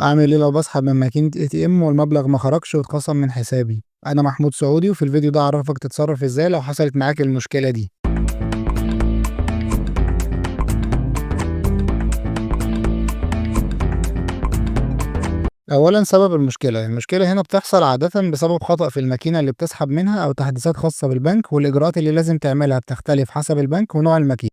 أعمل إيه لو باسحب من ماكينة ATM والمبلغ ما خرجش واتخصم من حسابي؟ أنا محمود سعودي وفي الفيديو ده هاعرفك تتصرف إزاي لو حصلت معاك المشكلة دي. أولًا سبب المشكلة هنا بتحصل عادةً بسبب خطأ في الماكينة اللي بتسحب منها أو تحديثات خاصة بالبنك، والإجراءات اللي لازم تعملها بتختلف حسب البنك ونوع الماكينة.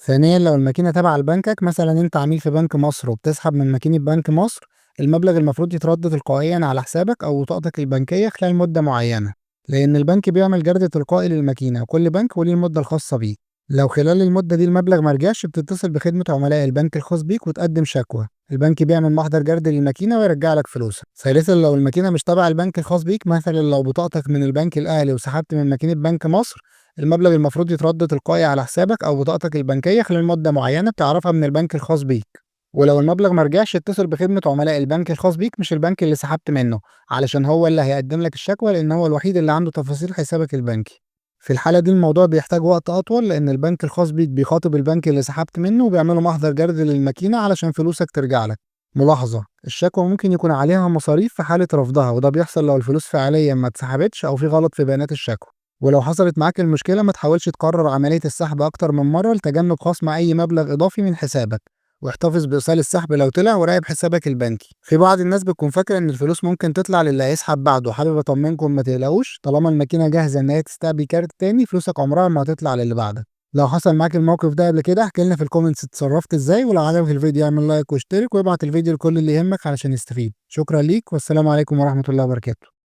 ثانيًا لو الماكينة تابعة لبنكك، مثلًا أنت عميل في بنك مصر وبتسحب من ماكينة بنك مصر، المبلغ المفروض يترد تلقائيًا على حسابك أو بطاقتك البنكية خلال مدة معينة، لأن البنك بيعمل جرد تلقائي للماكينة وكل بنك وليه المدة الخاصة بيه. لو خلال المدة دي المبلغ مرجعش بتتصل بخدمة عملاء البنك الخاص بيك وتقدم شكوى. البنك بيعمل محضر جرد للماكينة ويرجع لك فلوسك. ثالثا لو الماكينة مش تبع البنك الخاص بيك، مثلا لو بطاقتك من البنك الأهلي وسحبت من ماكينة بنك مصر، المبلغ المفروض يترد تلقائي على حسابك أو بطاقتك البنكية خلال مدة معينة بتعرفها من البنك الخاص بيك. ولو المبلغ مرجعش اتصل بخدمة عملاء البنك الخاص بيك مش البنك اللي سحبت منه، علشان هو اللي هيقدم لك الشكوى لأن هو الوحيد اللي عنده تفاصيل حسابك البنكي. في الحالة دي الموضوع بيحتاج وقت أطول لأن البنك الخاص بيك بيخاطب البنك اللي سحبت منه وبيعملوا محضر جرد للماكينة علشان فلوسك ترجع لك. ملاحظة: الشكوى ممكن يكون عليها مصاريف في حالة رفضها، وده بيحصل لو الفلوس فعليا ما اتسحبتش أو في غلط في بيانات الشكوى. ولو حصلت معاك المشكلة ما تحاولش تكرر عملية السحب أكتر من مرة لتجنب خصم أي مبلغ إضافي من حسابك، واحتفظ بإيصال السحب لو طلع وراقب حسابك البنكي. في بعض الناس بتكون فاكرة إن الفلوس ممكن تطلع للي هيسحب بعده، حابب أطمنكم ما تقلقوش، طالما الماكينة جاهزة إن هي تستقبل كارت تاني فلوسك عمرها ما هتطلع للي بعدك. لو حصل معاك الموقف ده قبل كده احكي لنا في الكومنتس اتصرفت ازاي، ولو عجبك الفيديو اعمل لايك واشترك وابعت الفيديو لكل اللي يهمك علشان يستفيد. شكرا ليك والسلام عليكم ورحمة الله وبركاته.